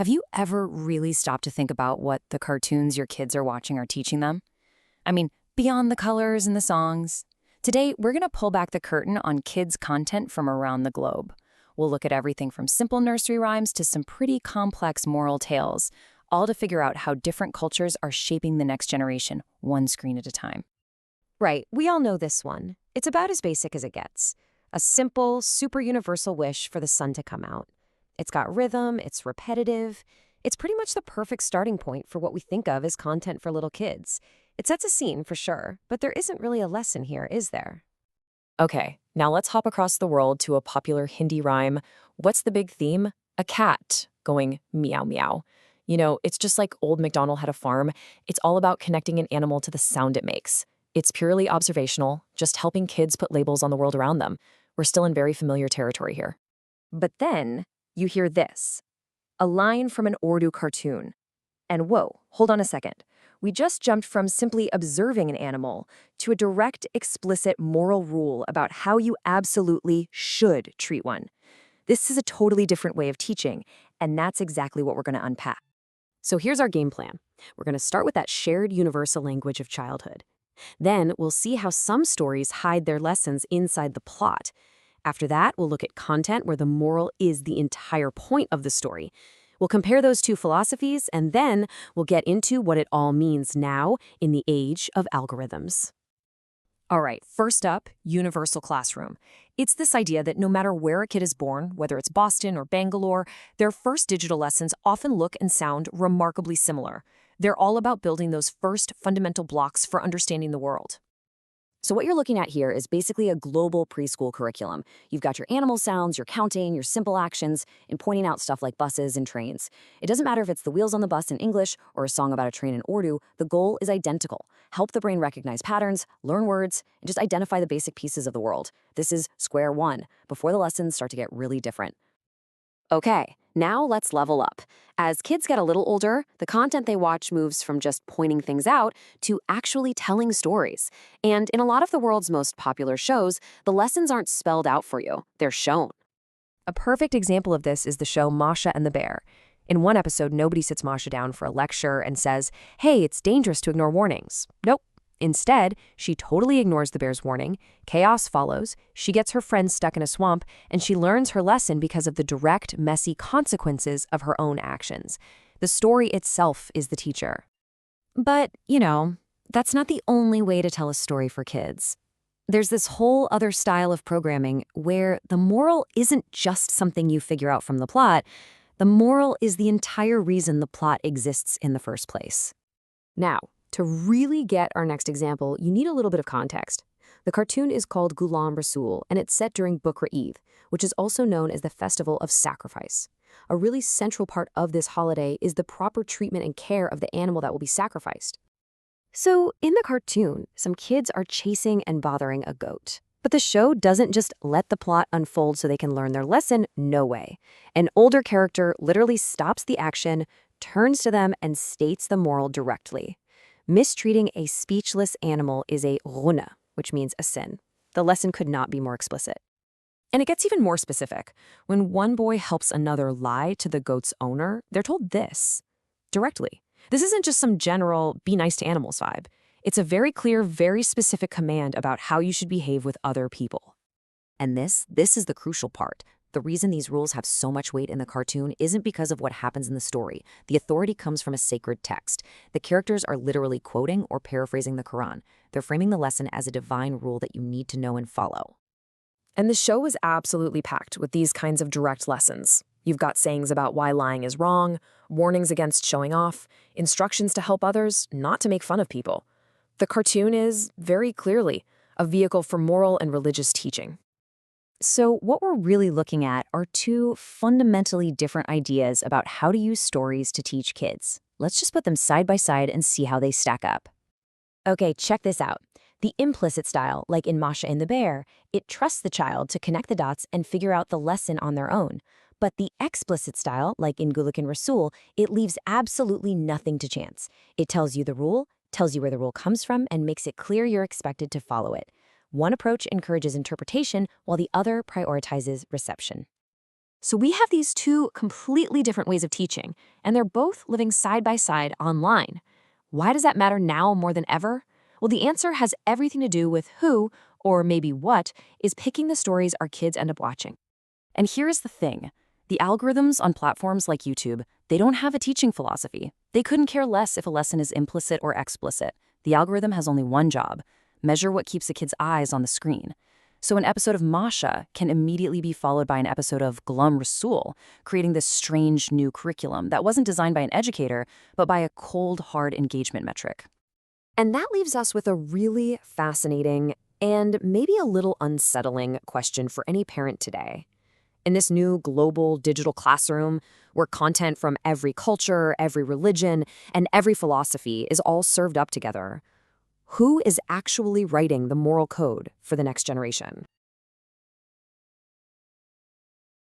Have you ever really stopped to think about what the cartoons your kids are watching are teaching them? I mean, beyond the colors and the songs. Today, we're going to pull back the curtain on kids' content from around the globe. We'll look at everything from simple nursery rhymes to some pretty complex moral tales, all to figure out how different cultures are shaping the next generation, one screen at a time. Right, we all know this one. It's about as basic as it gets. A simple, super universal wish for the sun to come out. It's got rhythm, it's repetitive. It's pretty much the perfect starting point for what we think of as content for little kids. It sets a scene for sure, but there isn't really a lesson here, is there? Okay, now let's hop across the world to a popular Hindi rhyme. What's the big theme? A cat going meow meow. It's just like Old MacDonald had a farm. It's all about connecting an animal to the sound it makes. It's purely observational, just helping kids put labels on the world around them. We're still in very familiar territory here. But then you hear this, a line from an Urdu cartoon. And whoa, hold on a second. We just jumped from simply observing an animal to a direct, explicit moral rule about how you absolutely should treat one. This is a totally different way of teaching, and that's exactly what we're going to unpack. So here's our game plan. We're going to start with that shared universal language of childhood. Then we'll see how some stories hide their lessons inside the plot. After that, we'll look at content where the moral is the entire point of the story. We'll compare those two philosophies, and then we'll get into what it all means now in the age of algorithms. All right, first up, universal classroom. It's this idea that no matter where a kid is born, whether it's Boston or Bangalore, their first digital lessons often look and sound remarkably similar. They're all about building those first fundamental blocks for understanding the world. So what you're looking at here is basically a global preschool curriculum. You've got your animal sounds, your counting, your simple actions, and pointing out stuff like buses and trains. It doesn't matter if it's the wheels on the bus in English or a song about a train in Urdu, the goal is identical. Help the brain recognize patterns, learn words, and just identify the basic pieces of the world. This is square one, before the lessons start to get really different. Okay, now let's level up. As kids get a little older, the content they watch moves from just pointing things out to actually telling stories. And in a lot of the world's most popular shows, the lessons aren't spelled out for you, they're shown. A perfect example of this is the show Masha and the Bear. In one episode, nobody sits Masha down for a lecture and says, "Hey, it's dangerous to ignore warnings." Nope. Instead, she totally ignores the bear's warning, chaos follows, she gets her friends stuck in a swamp, and she learns her lesson because of the direct, messy consequences of her own actions. The story itself is the teacher. But, that's not the only way to tell a story for kids. There's this whole other style of programming where the moral isn't just something you figure out from the plot. The moral is the entire reason the plot exists in the first place. Now, to really get our next example, you need a little bit of context. The cartoon is called Ghulam Rasool, and it's set during Bukra Eid, which is also known as the Festival of Sacrifice. A really central part of this holiday is the proper treatment and care of the animal that will be sacrificed. So, in the cartoon, some kids are chasing and bothering a goat. But the show doesn't just let the plot unfold so they can learn their lesson, no way. An older character literally stops the action, turns to them, and states the moral directly. Mistreating a speechless animal is a ghuna, which means a sin. The lesson could not be more explicit. And it gets even more specific. When one boy helps another lie to the goat's owner, they're told this directly. This isn't just some general be nice to animals vibe. It's a very clear, very specific command about how you should behave with other people. And this is the crucial part. The reason these rules have so much weight in the cartoon isn't because of what happens in the story. The authority comes from a sacred text. The characters are literally quoting or paraphrasing the Quran. They're framing the lesson as a divine rule that you need to know and follow. And the show is absolutely packed with these kinds of direct lessons. You've got sayings about why lying is wrong, warnings against showing off, instructions to help others, not to make fun of people. The cartoon is, very clearly, a vehicle for moral and religious teaching. So what we're really looking at are two fundamentally different ideas about how to use stories to teach kids. Let's just put them side by side and see how they stack up. Okay, check this out. The implicit style, like in Masha and the Bear, it trusts the child to connect the dots and figure out the lesson on their own. But the explicit style, like in Gulik and Rasool, it leaves absolutely nothing to chance. It tells you the rule, tells you where the rule comes from, and makes it clear you're expected to follow it. One approach encourages interpretation, while the other prioritizes reception. So we have these two completely different ways of teaching, and they're both living side by side online. Why does that matter now more than ever? Well, the answer has everything to do with who, or maybe what, is picking the stories our kids end up watching. And here's the thing. The algorithms on platforms like YouTube, they don't have a teaching philosophy. They couldn't care less if a lesson is implicit or explicit. The algorithm has only one job: measure what keeps a kid's eyes on the screen. So an episode of Masha can immediately be followed by an episode of Ghulam Rasool, creating this strange new curriculum that wasn't designed by an educator, but by a cold, hard engagement metric. And that leaves us with a really fascinating and maybe a little unsettling question for any parent today. In this new global digital classroom, where content from every culture, every religion, and every philosophy is all served up together, who is actually writing the moral code for the next generation?